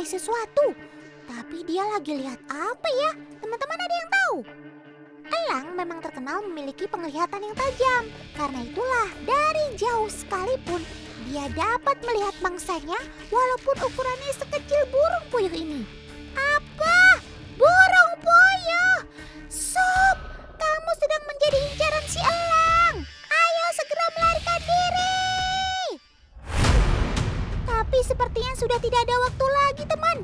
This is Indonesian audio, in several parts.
merantai sesuatu. Tapi dia lagi lihat apa ya? Teman-teman ada yang tahu? Elang memang terkenal memiliki penglihatan yang tajam. Karena itulah dari jauh sekalipun dia dapat melihat mangsanya walaupun ukurannya sekecil burung puyuh ini. Apa? Burung puyuh? Sob, kamu sedang menjadi incaran si elang. Ayo segera melarikan diri. Tapi sepertinya sudah tidak ada waktu lagi, teman.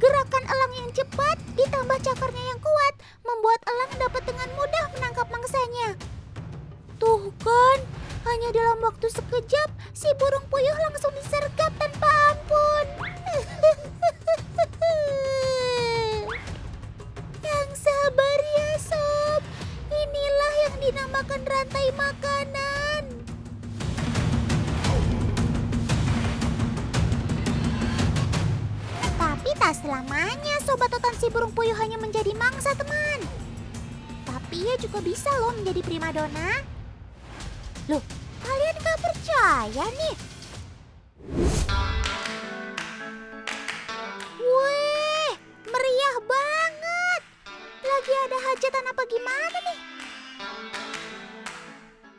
Gerakan elang yang cepat ditambah cakarnya yang kuat membuat elang dapat dengan mudah menangkap mangsanya. Tuh kan, hanya dalam waktu sekejap si burung puyuh langsung disergap tanpa ampun. Yang sabar ya sob, inilah yang dinamakan rantai makanan. Tapi tak selamanya sobat totan si burung puyuh hanya menjadi mangsa, teman. Tapi ia juga bisa loh menjadi primadona. Loh, kalian gak percaya nih? Wih, meriah banget. Lagi ada hajatan apa gimana nih?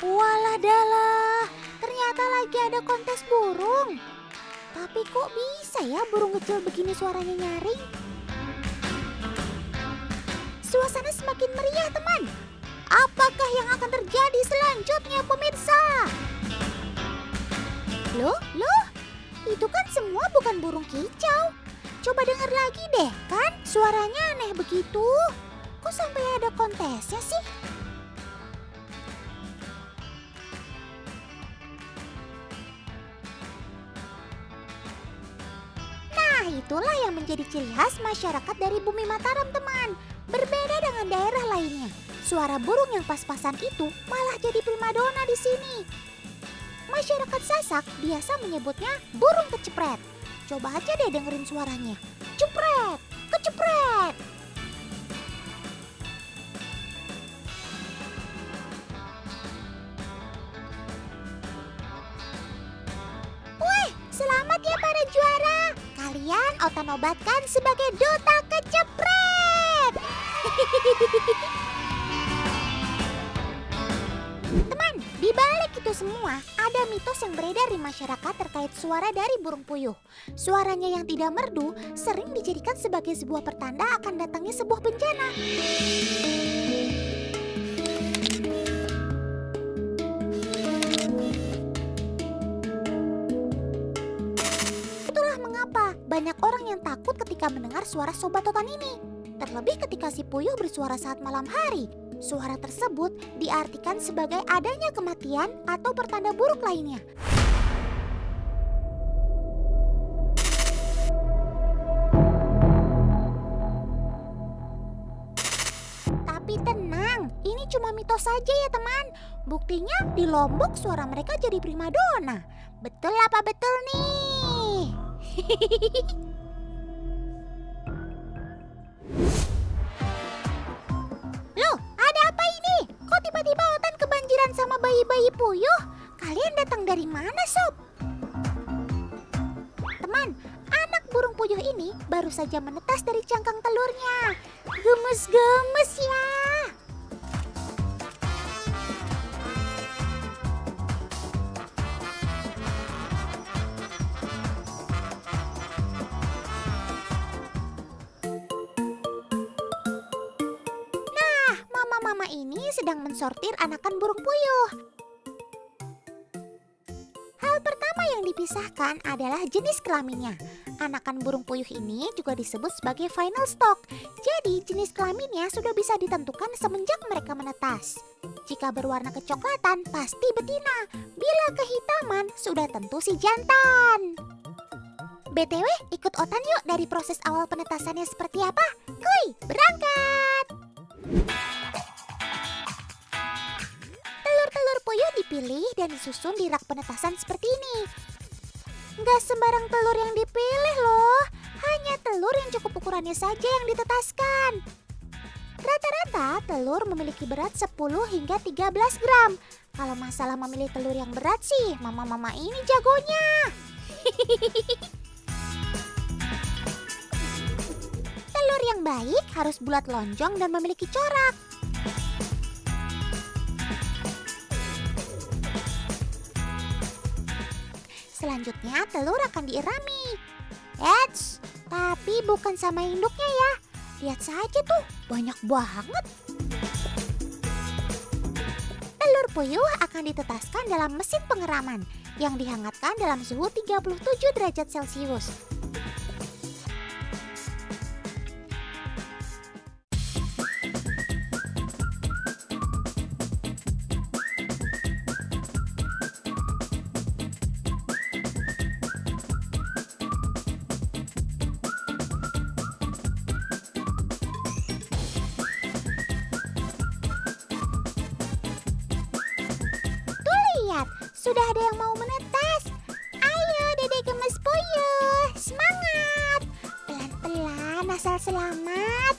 Walah dalah, ternyata lagi ada kontes burung. Tapi kok bisa ya burung kecil begini suaranya nyaring? Suasana semakin meriah, teman. Apakah yang akan terjadi selanjutnya, pemirsa? Loh, itu kan semua bukan burung kicau. Coba dengar lagi deh, kan suaranya aneh begitu. Kok sampai ada kontesnya sih? Nah, itulah yang menjadi ciri khas masyarakat dari Bumi Mataram, teman. Berbeda dengan daerah lainnya. Suara burung yang pas-pasan itu malah jadi primadona di sini. Masyarakat Sasak biasa menyebutnya burung kecepret. Coba aja deh dengerin suaranya. Cepret, kecepret. Wih, selamat ya para juara. Kalian otonobatkan sebagai duta kecepret. Teman, di balik itu semua ada mitos yang beredar di masyarakat terkait suara dari burung puyuh. Suaranya yang tidak merdu sering dijadikan sebagai sebuah pertanda akan datangnya sebuah bencana. Itulah mengapa banyak orang yang takut ketika mendengar suara sobat totan ini. Terlebih ketika si puyuh bersuara saat malam hari. Suara tersebut diartikan sebagai adanya kematian atau pertanda buruk lainnya. Tapi tenang, ini cuma mitos saja ya teman. Buktinya di Lombok suara mereka jadi primadona. Betul apa betul nih? Loh, ada apa ini? Kok tiba-tiba hutan kebanjiran sama bayi-bayi puyuh? Kalian datang dari mana, sob? Teman, anak burung puyuh ini baru saja menetas dari cangkang telurnya. Gemes-gemes ya. Mama ini sedang mensortir anakan burung puyuh. Hal pertama yang dipisahkan adalah jenis kelaminnya. Anakan burung puyuh ini juga disebut sebagai final stock. Jadi jenis kelaminnya sudah bisa ditentukan semenjak mereka menetas. Jika berwarna kecoklatan pasti betina. Bila kehitaman sudah tentu si jantan. BTW, ikut Otan yuk dari proses awal penetasannya seperti apa. Kuy, berangkat! Telur puyuh dipilih dan disusun di rak penetasan seperti ini. Nggak sembarang telur yang dipilih loh, hanya telur yang cukup ukurannya saja yang ditetaskan. Rata-rata telur memiliki berat 10 hingga 13 gram. Kalau masalah memilih telur yang berat sih, mama-mama ini jagonya. telur yang baik harus bulat lonjong dan memiliki corak. Selanjutnya telur akan diirami. Eits, tapi bukan sama induknya ya. Lihat saja tuh, banyak banget. Telur puyuh akan ditetaskan dalam mesin pengeraman yang dihangatkan dalam suhu 37 derajat Celcius. Lihat, sudah ada yang mau menetas. Ayo Dede Gemes Puyuh, semangat. Pelan-pelan asal selamat.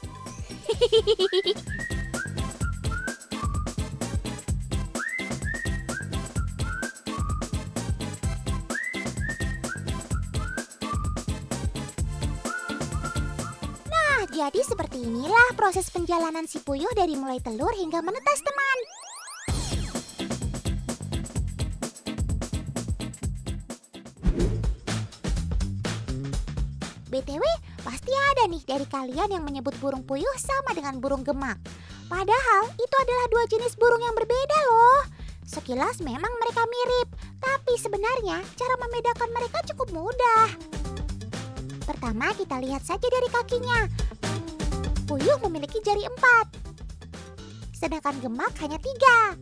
Nah, jadi seperti inilah proses penjalanan si puyuh dari mulai telur hingga menetas, teman. BTW, pasti ada nih dari kalian yang menyebut burung puyuh sama dengan burung gemak. Padahal itu adalah dua jenis burung yang berbeda loh. Sekilas memang mereka mirip, tapi sebenarnya cara membedakan mereka cukup mudah. Pertama kita lihat saja dari kakinya. Puyuh memiliki jari 4, sedangkan gemak hanya 3.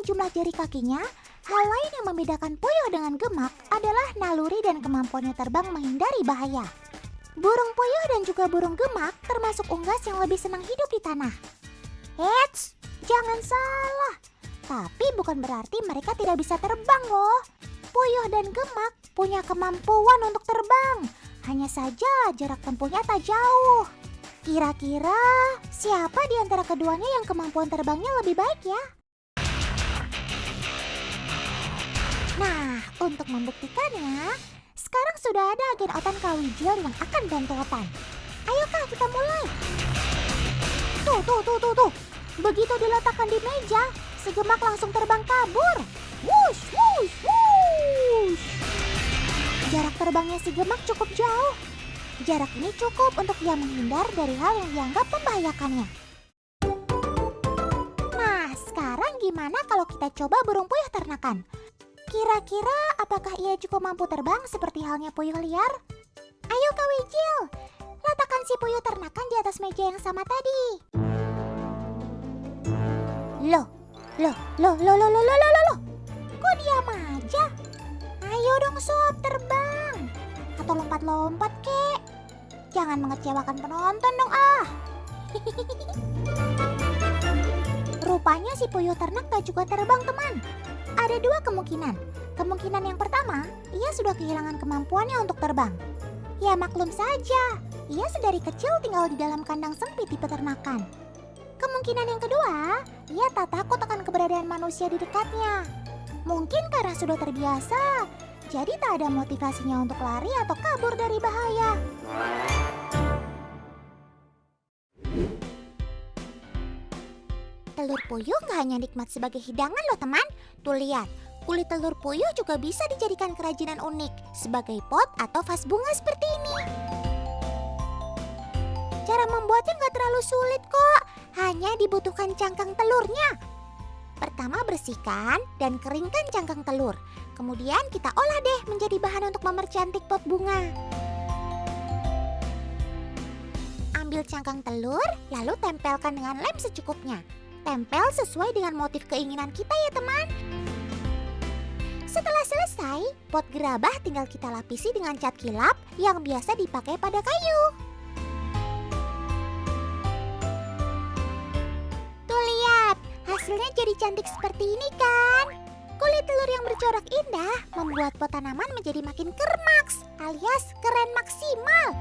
Jumlah jari kakinya, hal lain yang membedakan puyuh dengan gemak adalah naluri dan kemampuannya terbang menghindari bahaya. Burung puyuh dan juga burung gemak termasuk unggas yang lebih senang hidup di tanah. Eits, jangan salah. Tapi bukan berarti mereka tidak bisa terbang loh. Puyuh dan gemak punya kemampuan untuk terbang. Hanya saja jarak tempuhnya tak jauh. Kira-kira siapa di antara keduanya yang kemampuan terbangnya lebih baik ya? Nah, untuk membuktikannya, sekarang sudah ada agen Otan Kawijil yang akan bantu Otan. Ayo Kak, kita mulai. Tuh. Begitu diletakkan di meja, si gemak langsung terbang kabur. Wush, wush, wush. Jarak terbangnya si gemak cukup jauh. Jarak ini cukup untuk ia menghindar dari hal yang dianggap membahayakannya. Nah, sekarang gimana kalau kita coba burung puyuh ternakan? Kira-kira apakah ia juga mampu terbang seperti halnya puyuh liar? Ayo Kak Wijil, letakkan si puyuh ternakan di atas meja yang sama tadi. Loh. Kok diam aja? Ayo dong sob, terbang. Atau lompat-lompat kek. Jangan mengecewakan penonton dong ah. Rupanya si puyuh ternak tak juga terbang, teman. Ada dua kemungkinan. Kemungkinan yang pertama, ia sudah kehilangan kemampuannya untuk terbang. Ya maklum saja, ia sedari kecil tinggal di dalam kandang sempit di peternakan. Kemungkinan yang kedua, ia tak takut akan keberadaan manusia di dekatnya. Mungkin karena sudah terbiasa, jadi tak ada motivasinya untuk lari atau kabur dari bahaya. Telur puyuh gak hanya nikmat sebagai hidangan loh teman. Tuh lihat, kulit telur puyuh juga bisa dijadikan kerajinan unik sebagai pot atau vas bunga seperti ini. Cara membuatnya gak terlalu sulit kok. Hanya dibutuhkan cangkang telurnya. Pertama bersihkan dan keringkan cangkang telur. Kemudian kita olah deh menjadi bahan untuk memercantik pot bunga. Ambil cangkang telur, lalu tempelkan dengan lem secukupnya. Tempel sesuai dengan motif keinginan kita ya teman. Setelah selesai, pot gerabah tinggal kita lapisi dengan cat kilap yang biasa dipakai pada kayu. Tuh lihat, hasilnya jadi cantik seperti ini kan? Kulit telur yang bercorak indah membuat pot tanaman menjadi makin kermaks alias keren maksimal.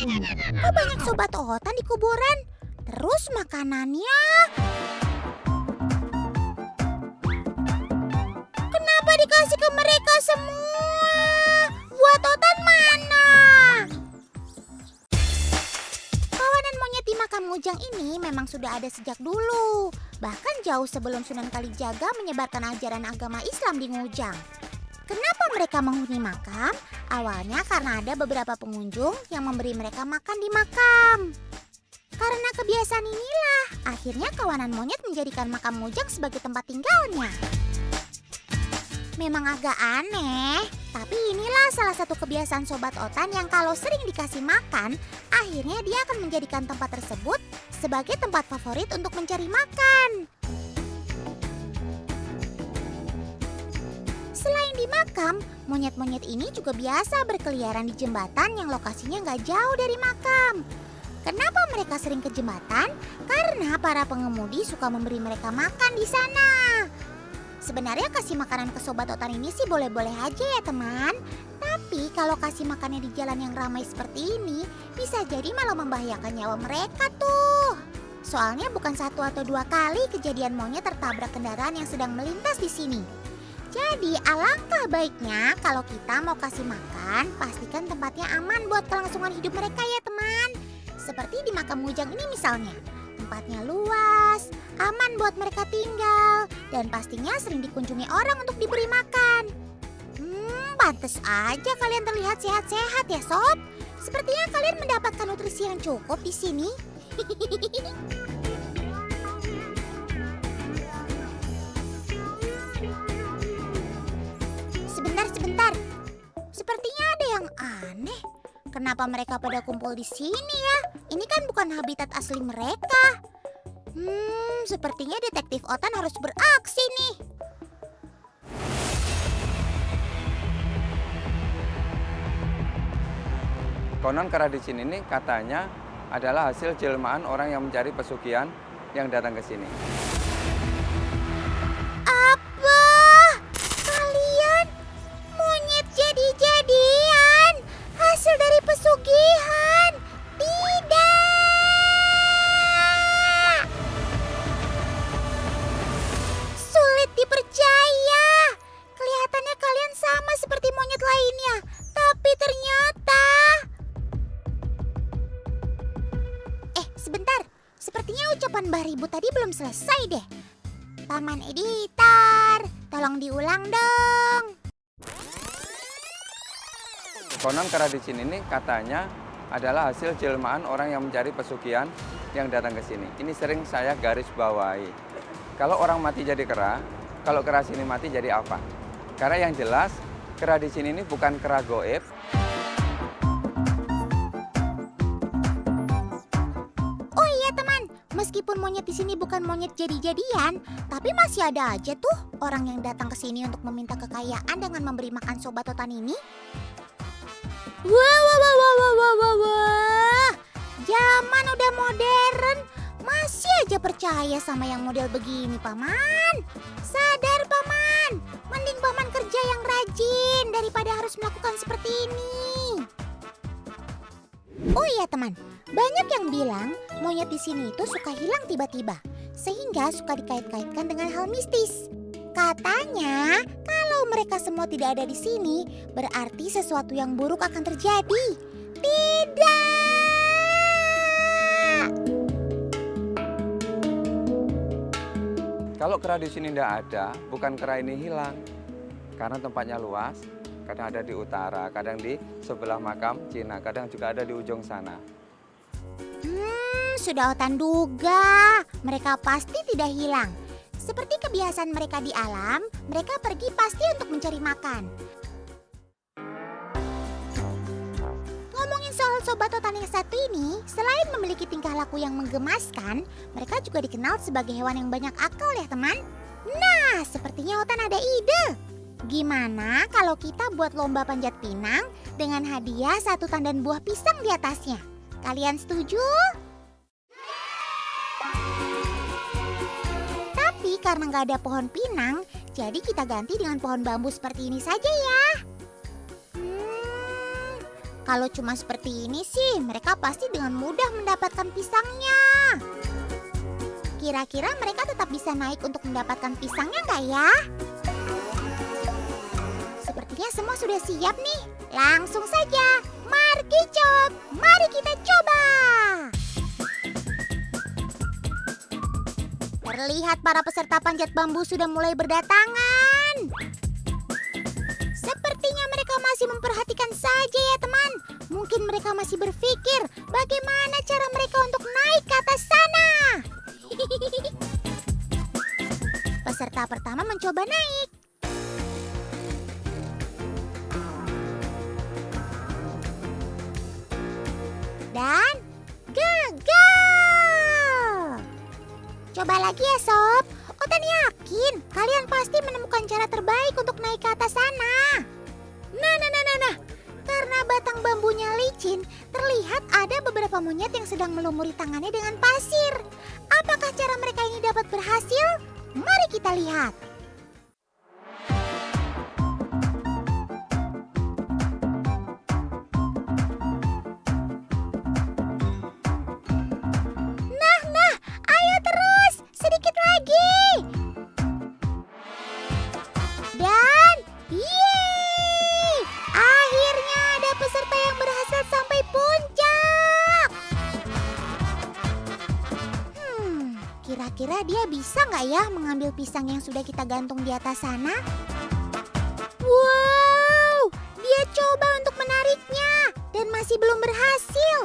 Kok banyak sobat otan di kuburan? Terus makanannya? Kenapa dikasih ke mereka semua? Buat otan mana? Kawanan monyet di makam Ngujang ini memang sudah ada sejak dulu. Bahkan jauh sebelum Sunan Kalijaga menyebarkan ajaran agama Islam di Ngujang. Kenapa mereka menghuni makam? Awalnya karena ada beberapa pengunjung yang memberi mereka makan di makam. Karena kebiasaan inilah, akhirnya kawanan monyet menjadikan makam Ngujang sebagai tempat tinggalnya. Memang agak aneh, tapi inilah salah satu kebiasaan sobat otan yang kalau sering dikasih makan, akhirnya dia akan menjadikan tempat tersebut sebagai tempat favorit untuk mencari makan. Selain di makam, monyet-monyet ini juga biasa berkeliaran di jembatan yang lokasinya nggak jauh dari makam. Kenapa mereka sering ke jembatan? Karena para pengemudi suka memberi mereka makan di sana. Sebenarnya kasih makanan ke sobat otan ini sih boleh-boleh aja ya teman. Tapi kalau kasih makannya di jalan yang ramai seperti ini, bisa jadi malah membahayakan nyawa mereka tuh. Soalnya bukan 1 atau 2 kali kejadian monyet tertabrak kendaraan yang sedang melintas di sini. Jadi alangkah baiknya kalau kita mau kasih makan, pastikan tempatnya aman buat kelangsungan hidup mereka ya teman. Seperti di makam Ngujang ini misalnya. Tempatnya luas, aman buat mereka tinggal, dan pastinya sering dikunjungi orang untuk diberi makan. Pantes aja kalian terlihat sehat-sehat ya sob. Sepertinya kalian mendapatkan nutrisi yang cukup di sini. Sebentar. Sepertinya ada yang aneh. Kenapa mereka pada kumpul di sini ya? Ini kan bukan habitat asli mereka. Sepertinya detektif Otan harus beraksi nih. Konon Karadicin ini katanya adalah hasil jelmaan orang yang mencari pesugihan yang datang ke sini. Apa? Kalian monyet jadi-jadian? Hasil dari pesugihan? Tidak! Sulit dipercaya. Kelihatannya kalian sama seperti monyet lainnya. Tapi ternyata... Sebentar. Sepertinya ucapan Mbah Ribut tadi belum selesai deh. Paman editor, tolong diulang dong. Konon Karadicin ini katanya adalah hasil jelmaan orang yang mencari pesugihan yang datang ke sini. Ini sering saya garis bawahi. Kalau orang mati jadi kera, kalau kera sini mati jadi apa? Karena yang jelas kera di sini ini bukan kera goib. Oh iya teman, meskipun monyet di sini bukan monyet jadi-jadian, tapi masih ada aja tuh orang yang datang ke sini untuk meminta kekayaan dengan memberi makan sobat otan ini. Wah. Zaman udah modern, masih aja percaya sama yang model begini, Paman. Sadar, Paman. Mending Paman kerja yang rajin daripada harus melakukan seperti ini. Oh iya, teman. Banyak yang bilang monyet di sini itu suka hilang tiba-tiba, sehingga suka dikait-kaitkan dengan hal mistis. Katanya, kalau mereka semua tidak ada di sini, berarti sesuatu yang buruk akan terjadi. Tidak! Kalau kera di sini tidak ada, bukan kera ini hilang. Karena tempatnya luas, kadang ada di utara, kadang di sebelah makam Cina, kadang juga ada di ujung sana. Sudah Otan duga, mereka pasti tidak hilang. Seperti kebiasaan mereka di alam, mereka pergi pasti untuk mencari makan. Ngomongin soal sobat otan yang satu ini, selain memiliki tingkah laku yang menggemaskan, mereka juga dikenal sebagai hewan yang banyak akal ya teman. Nah, sepertinya Otan ada ide. Gimana kalau kita buat lomba panjat pinang dengan hadiah 1 tandan buah pisang di atasnya? Kalian setuju? Tapi karena nggak ada pohon pinang, jadi kita ganti dengan pohon bambu seperti ini saja ya. Kalau cuma seperti ini sih, mereka pasti dengan mudah mendapatkan pisangnya. Kira-kira mereka tetap bisa naik untuk mendapatkan pisangnya nggak ya? Sepertinya semua sudah siap nih. Langsung saja, Markicot, mari kita coba. Terlihat para peserta panjat bambu sudah mulai berdatangan. Sepertinya mereka masih memperhatikan saja ya teman. Mungkin mereka masih berpikir bagaimana cara mereka untuk naik ke atas sana. Peserta pertama mencoba naik. Dan gagal. Coba lagi ya sob. Otan yakin kalian pasti menemukan cara terbaik untuk naik ke atas sana. Nah. Karena batang bambunya licin, terlihat ada beberapa monyet yang sedang melumuri tangannya dengan pasir. Apakah cara mereka ini dapat berhasil? Mari kita lihat. Nah, ayo terus, sedikit lagi. Dan, yeay! Akhirnya ada peserta yang berhasil sampai puncak. Kira-kira dia bisa nggak ya mengambil pisang yang sudah kita gantung di atas sana? Wow, dia coba untuk menariknya dan masih belum berhasil.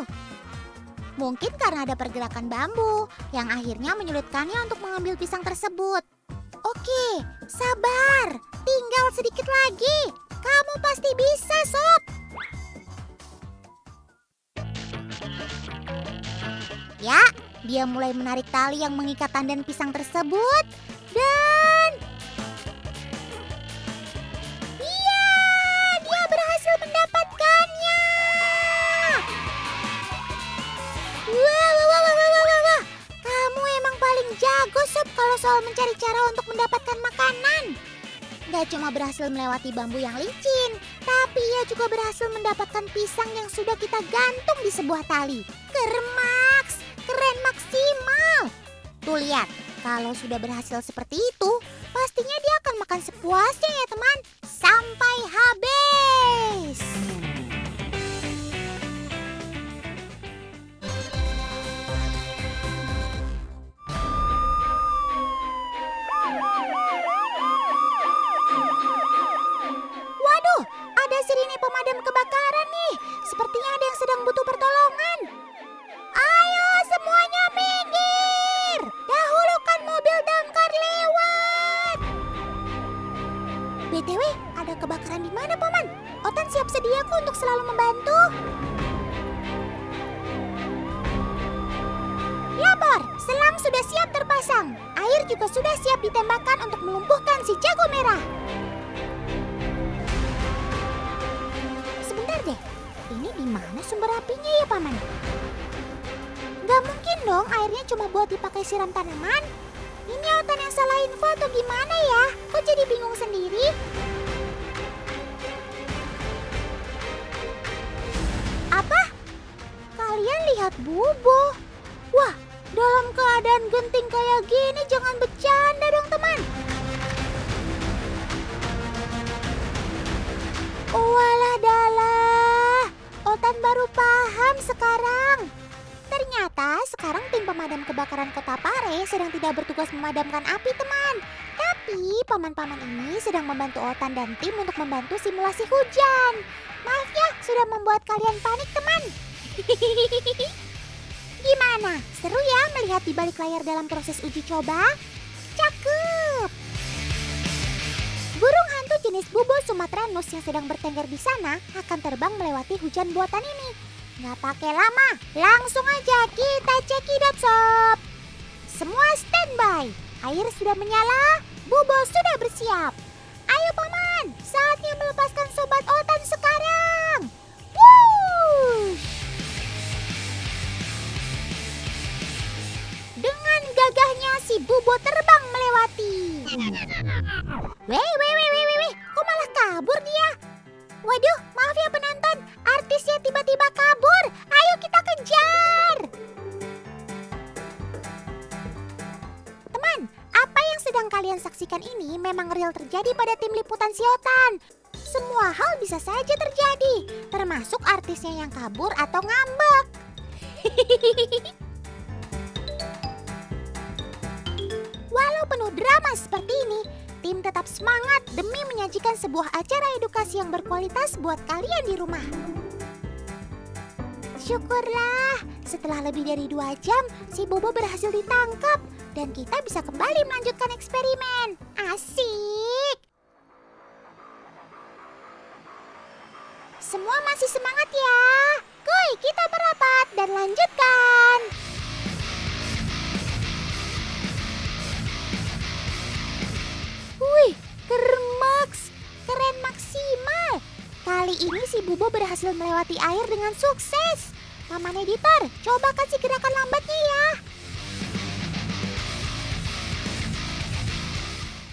Mungkin karena ada pergerakan bambu yang akhirnya menyulitkannya untuk mengambil pisang tersebut. Oke, sabar. Tinggal sedikit lagi. Kamu pasti bisa, sob. Ya, dia mulai menarik tali yang mengikat tandan pisang tersebut. Dan... iya, dia berhasil mendapatkannya. Wah. Kamu emang paling jago, sob, kalau soal mencari cara untuk mendapatkan makanan. Gak cuma berhasil melewati bambu yang licin, tapi ia juga berhasil mendapatkan pisang yang sudah kita gantung di sebuah tali. Keren maksimal. Tuh lihat, kalau sudah berhasil seperti itu, pastinya dia akan makan sepuasnya ya teman, sampai habis. Waduh, ada sirine pemadam kebakaran nih. Sepertinya ada yang sedang butuh pertolongan. Ayo semuanya minggir. Dahulukan mobil damkar lewat. BTW, ada kebakaran di mana, Paman? Otan siap sedia kok untuk selalu membantu. Lapor, selang sudah siap terpasang. Air juga sudah siap ditembakkan untuk melumpuhkan si jago merah. Sebentar deh, ini di mana sumber apinya ya, Paman? Gak mungkin dong airnya cuma buat dipakai siram tanaman. Ini Otan yang salah info atau gimana ya? Kok jadi bingung sendiri? Apa? Kalian lihat Bubo? Wah, dalam keadaan genting kayak gini jangan bercanda dong teman. Walah dalah, Otan baru paham sekarang. Ternyata sekarang tim pemadam kebakaran Kota Pare sedang tidak bertugas memadamkan api teman. Tapi paman-paman ini sedang membantu Otan dan tim untuk membantu simulasi hujan. Maaf ya sudah membuat kalian panik teman. Gimana? Seru ya melihat di balik layar dalam proses uji coba? Cakep! Burung hantu jenis Bubo sumatranus yang sedang bertengger di sana akan terbang melewati hujan buatan ini. Nggak pakai lama, langsung aja kita cekidot sob. Semua standby, air sudah menyala, Bubo sudah bersiap. Ayo paman, saatnya melepaskan sobat Otan sekarang. Wush! Dengan gagahnya si Bubo terbang melewati. Weh, kok malah kabur dia? Waduh, maaf ya penonton, artisnya tiba mengerikan ini memang real terjadi pada tim liputan Siotan. Semua hal bisa saja terjadi, termasuk artisnya yang kabur atau ngambek. Walau penuh drama seperti ini, tim tetap semangat demi menyajikan sebuah acara edukasi yang berkualitas buat kalian di rumah. Syukurlah, setelah lebih dari 2 jam, si Bobo berhasil ditangkap dan kita bisa kembali melanjutkan eksperimen. Asik! Semua masih semangat ya. Kuy, kita merapat dan lanjutkan. Wih, keren maksimal. Kali ini si Bobo berhasil melewati air dengan sukses. Paman editor, coba kasih gerakan lambatnya ya.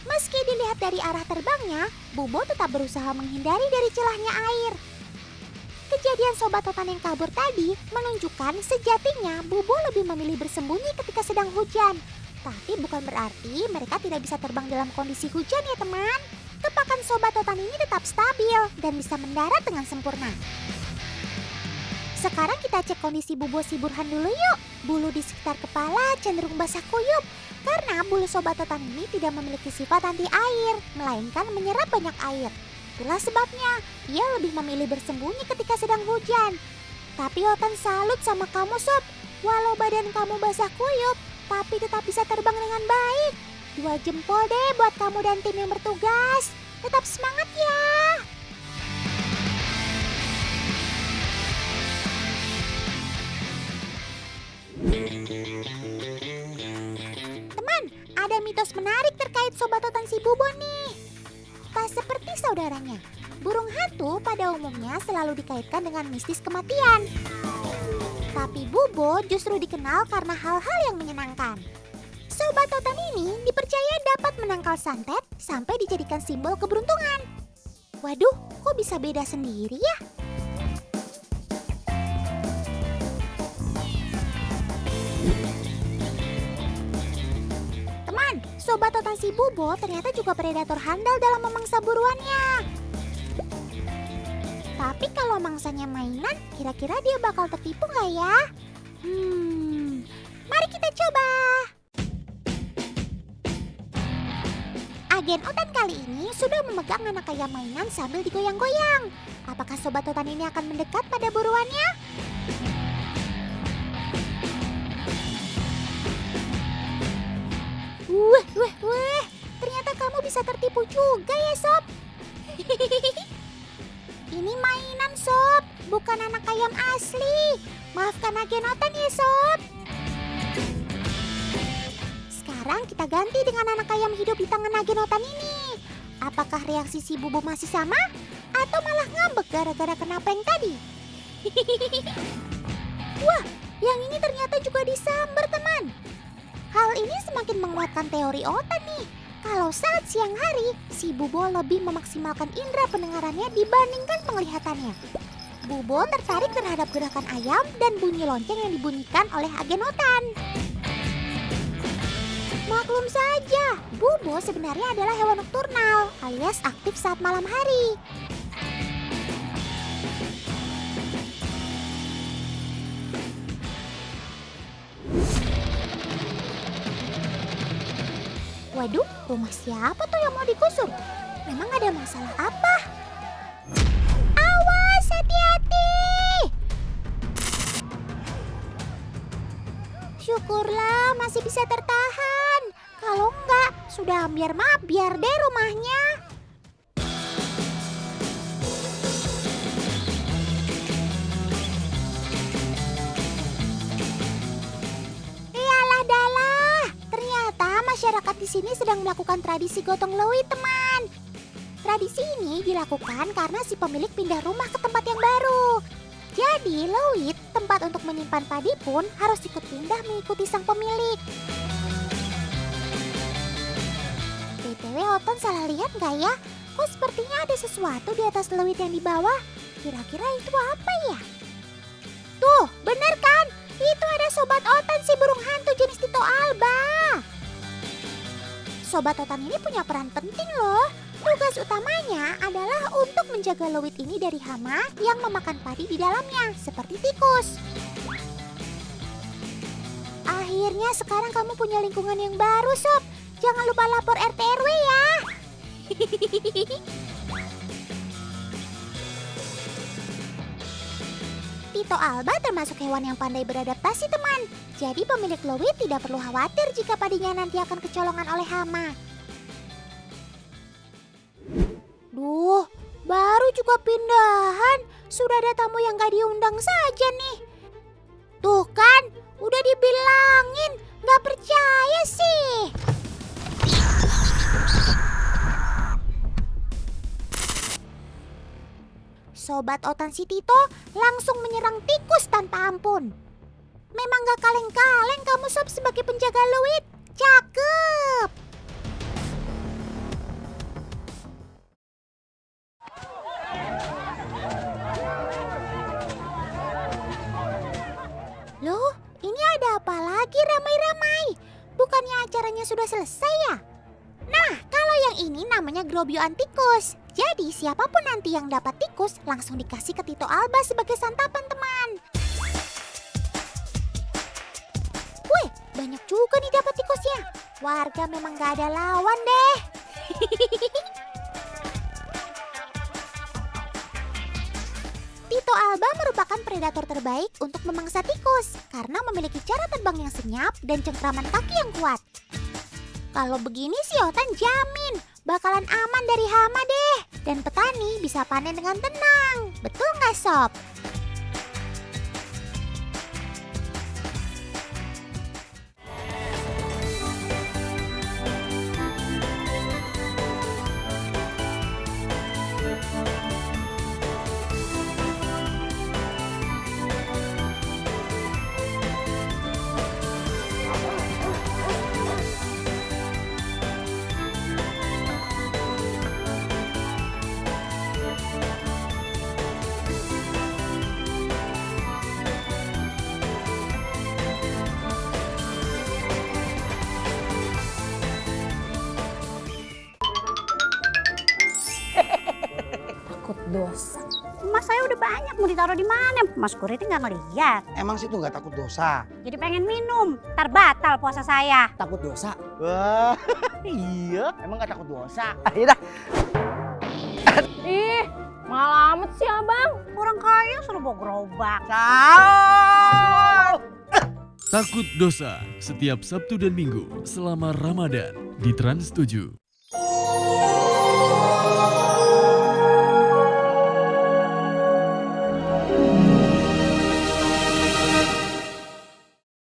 Meski dilihat dari arah terbangnya, Bobo tetap berusaha menghindari dari celahnya air. Kejadian Sobat Totan yang kabur tadi menunjukkan sejatinya Bobo lebih memilih bersembunyi ketika sedang hujan. Tapi bukan berarti mereka tidak bisa terbang dalam kondisi hujan ya teman. Kepakan Sobat Totan ini tetap stabil dan bisa mendarat dengan sempurna. Sekarang kita cek kondisi Bobo si Burhan dulu yuk. Bulu di sekitar kepala cenderung basah kuyup. Karena bulu Sobat Totan ini tidak memiliki sifat anti air, melainkan menyerap banyak air. Itulah sebabnya ia lebih memilih bersembunyi ketika sedang hujan. Tapi Otan salut sama kamu Sob. Walau badan kamu basah kuyup, tapi tetap bisa terbang dengan baik. 2 jempol deh buat kamu dan tim yang bertugas. Tetap semangat ya. Teman, ada mitos menarik terkait Sobat Totan si Bobo nih. Tak seperti saudaranya, burung hantu pada umumnya selalu dikaitkan dengan mistis kematian. Tapi Bobo justru dikenal karena hal-hal yang menyenangkan. Sobat Totan ini dipercaya dapat menangkal santet sampai dijadikan simbol keberuntungan. Waduh, kok bisa beda sendiri ya? Teman, Sobat Totan si Bobo ternyata juga predator handal dalam memangsa buruannya. Tapi kalau mangsanya mainan, kira-kira dia bakal tertipu nggak ya? Mari kita coba. Agen Otan kali ini sudah memegang anak ayam mainan sambil digoyang-goyang. Apakah Sobat Totan ini akan mendekat pada buruannya? Wah, ternyata kamu bisa tertipu juga ya Sob. Ini mainan Sob, bukan anak ayam asli. Maafkan agen Otan ya Sob. Sekarang kita ganti dengan anak ayam hidup di tangan agen Otan ini. Apakah reaksi si Bobo masih sama? Atau malah ngambek gara-gara kena prank tadi? Wah, yang ini ternyata juga disamber teman. Hal ini semakin menguatkan teori Otan nih. Kalau saat siang hari, si Bobo lebih memaksimalkan indera pendengarannya dibandingkan penglihatannya. Bobo tertarik terhadap gerakan ayam dan bunyi lonceng yang dibunyikan oleh agen Otan. Maklum saja, Bobo sebenarnya adalah hewan nokturnal alias aktif saat malam hari. Waduh, rumah siapa tuh yang mau digusur? Memang ada masalah apa? Awas, hati-hati! Syukurlah masih bisa tertahan. Kalau enggak, sudah ambiar-mabiar deh rumahnya. Iyalah dalah, ternyata masyarakat di sini sedang melakukan tradisi gotong leuwih, teman. Tradisi ini dilakukan karena si pemilik pindah rumah ke tempat yang baru. Jadi leuwih, tempat untuk menyimpan padi pun harus ikut pindah mengikuti sang pemilik. BTW Otan salah lihat nggak ya? Kok sepertinya ada sesuatu di atas leuwih yang di bawah? Kira-kira itu apa ya? Tuh, bener kan? Itu ada Sobat Otan si burung hantu jenis Tito Alba. Sobat Otan ini punya peran penting loh. Tugas utamanya adalah untuk menjaga lewit ini dari hama yang memakan padi di dalamnya, seperti tikus. Akhirnya sekarang kamu punya lingkungan yang baru, Sob. Jangan lupa lapor RT RW ya. Tito Alba termasuk hewan yang pandai beradaptasi, teman. Jadi pemilik lewit tidak perlu khawatir jika padinya nanti akan kecolongan oleh hama. Duh, baru juga pindahan. Sudah ada tamu yang gak diundang saja nih. Tuh kan, udah dibilangin. Gak percaya sih. Sobat Otan si Tito langsung menyerang tikus tanpa ampun. Memang gak kaleng-kaleng kamu, Sob, sebagai penjaga lewit. Cakep. Loh, ini ada apa lagi ramai-ramai? Bukannya acaranya sudah selesai ya? Nah, kalau yang ini namanya gerobioan tikus. Jadi siapapun nanti yang dapat tikus langsung dikasih ke Tito Alba sebagai santapan, teman. Wih, banyak juga nih dapat tikusnya. Warga memang gak ada lawan deh. Tito Alba merupakan predator terbaik untuk memangsa tikus karena memiliki cara terbang yang senyap dan cengkraman kaki yang kuat. Kalau begini sih Otan jamin bakalan aman dari hama deh. Dan petani bisa panen dengan tenang. Betul nggak, Sob? Dosa. Emas saya udah banyak, mau ditaruh di mana? Mas Kuriti nggak ngeliat. Emang situ nggak takut dosa? Jadi pengen minum, ntar batal puasa saya. Takut dosa? Wah, iya. Emang nggak takut dosa? Ayo dah. Ih, malah amat sih abang. Orang kaya suruh bawa gerobak. Ciao. Takut Dosa setiap Sabtu dan Minggu selama Ramadan di Trans 7.